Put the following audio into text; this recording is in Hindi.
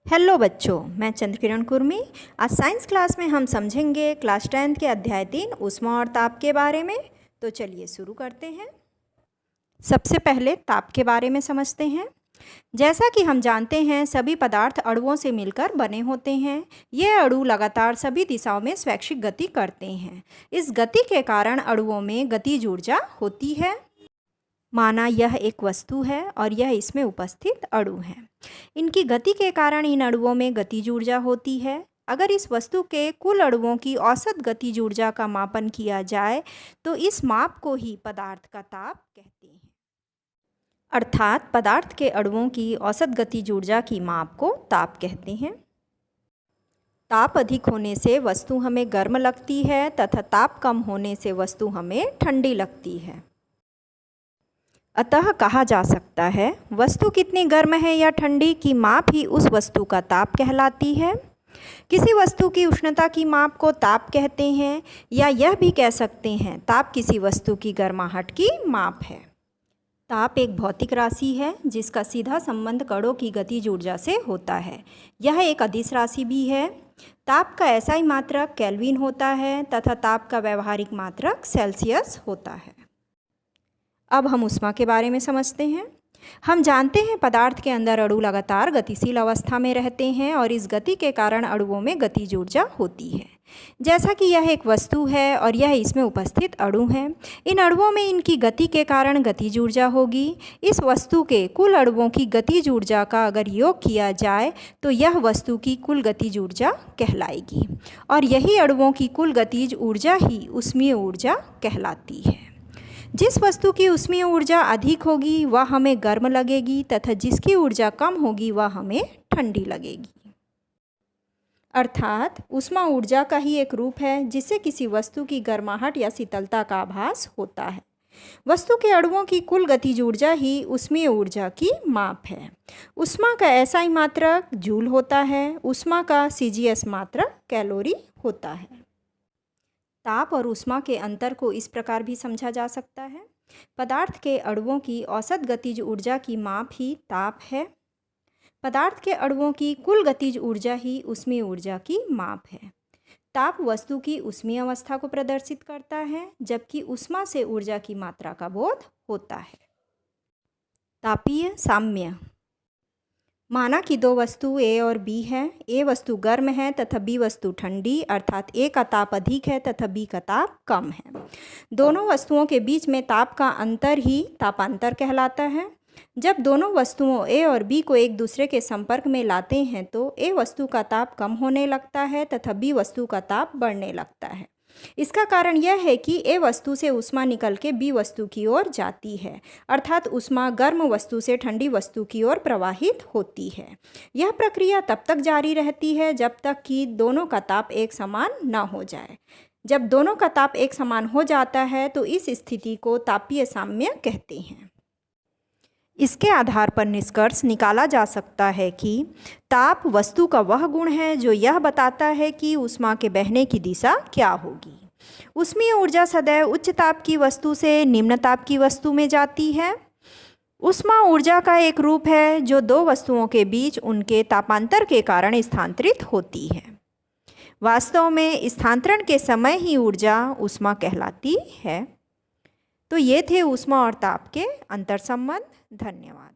हेलो बच्चों, मैं चंद्रकिरण कुर्मी। आज साइंस क्लास में हम समझेंगे क्लास 10 के अध्याय 3 ऊष्मा और ताप के बारे में। तो चलिए शुरू करते हैं। सबसे पहले ताप के बारे में समझते हैं। जैसा कि हम जानते हैं, सभी पदार्थ अणुओं से मिलकर बने होते हैं। ये अणु लगातार सभी दिशाओं में स्वैच्छिक गति करते हैं। इस गति के कारण अणुओं में गतिज ऊर्जा होती है। माना यह एक वस्तु है और यह इसमें उपस्थित अणु है। इनकी गति के कारण इन अणुओं में गतिज ऊर्जा होती है। अगर इस वस्तु के कुल अणुओं की औसत गतिज ऊर्जा का मापन किया जाए तो इस माप को ही पदार्थ का ताप कहते हैं। अर्थात पदार्थ के अणुओं की औसत गतिज ऊर्जा की माप को ताप कहते हैं। ताप अधिक होने से वस्तु हमें गर्म लगती है तथा ताप कम होने से वस्तु हमें ठंडी लगती है। अतः कहा जा सकता है, वस्तु कितनी गर्म है या ठंडी की माप ही उस वस्तु का ताप कहलाती है। किसी वस्तु की उष्णता की माप को ताप कहते हैं, या यह भी कह सकते हैं ताप किसी वस्तु की गर्माहट की माप है। ताप एक भौतिक राशि है जिसका सीधा संबंध कणों की गतिज ऊर्जा से होता है। यह एक अदिश राशि भी है। ताप का एसआई मात्रक केल्विन होता है तथा ताप का व्यवहारिक मात्रक सेल्सियस होता है। अब हम ऊष्मा के बारे में समझते हैं। हम जानते हैं पदार्थ के अंदर अणु लगातार गतिशील अवस्था में रहते हैं और इस गति के कारण अणुओं में गतिज ऊर्जा होती है। जैसा कि यह एक वस्तु है और यह इसमें उपस्थित अणु है, इन अणुओं में इनकी गति के कारण गतिज ऊर्जा होगी। इस वस्तु के कुल अणुओं की गतिज ऊर्जा का अगर योग किया जाए तो यह वस्तु की कुल गतिज ऊर्जा कहलाएगी और यही अणुओं की कुल गतिज ऊर्जा ही ऊष्मीय ऊर्जा कहलाती है। जिस वस्तु की ऊष्मीय ऊर्जा अधिक होगी वह हमें गर्म लगेगी तथा जिसकी ऊर्जा कम होगी वह हमें ठंडी लगेगी। अर्थात ऊष्मा ऊर्जा का ही एक रूप है जिससे किसी वस्तु की गर्माहट या शीतलता का आभास होता है। वस्तु के अणुओं की कुल गतिज ऊर्जा ही ऊष्मीय ऊर्जा की माप है। ऊष्मा का एसआई मात्रक जूल होता है। ऊष्मा का सीजीएस मात्रक कैलोरी होता है। ताप और ऊष्मा के अंतर को इस प्रकार भी समझा जा सकता है। पदार्थ के अणुओं की औसत गतिज ऊर्जा की माप ही ताप है। पदार्थ के अणुओं की कुल गतिज ऊर्जा ही ऊष्मीय ऊर्जा की माप है। ताप वस्तु की ऊष्मीय अवस्था को प्रदर्शित करता है, जबकि ऊष्मा से ऊर्जा की मात्रा का बोध होता है। तापीय साम्य। माना कि दो वस्तु ए और बी है। ए वस्तु गर्म है तथा बी वस्तु ठंडी, अर्थात ए का ताप अधिक है तथा बी का ताप कम है। दोनों वस्तुओं के बीच में ताप का अंतर ही तापांतर कहलाता है। जब दोनों वस्तुओं ए और बी को एक दूसरे के संपर्क में लाते हैं तो ए वस्तु का ताप कम होने लगता है तथा बी वस्तु का ताप बढ़ने लगता है। इसका कारण यह है कि ए वस्तु से ऊष्मा निकल के बी वस्तु की ओर जाती है, अर्थात ऊष्मा गर्म वस्तु से ठंडी वस्तु की ओर प्रवाहित होती है। यह प्रक्रिया तब तक जारी रहती है जब तक कि दोनों का ताप एक समान न हो जाए। जब दोनों का ताप एक समान हो जाता है तो इस स्थिति को तापीय साम्य कहते हैं। इसके आधार पर निष्कर्ष निकाला जा सकता है कि ताप वस्तु का वह गुण है जो यह बताता है कि ऊष्मा के बहने की दिशा क्या होगी। ऊष्मीय ऊर्जा सदैव उच्च ताप की वस्तु से निम्न ताप की वस्तु में जाती है। ऊष्मा ऊर्जा का एक रूप है जो दो वस्तुओं के बीच उनके तापांतर के कारण स्थानांतरित होती है। वास्तव में स्थानांतरण के समय ही ऊर्जा ऊष्मा कहलाती है। तो ये थे ऊष्मा और ताप के अंतर संबंध। धन्यवाद।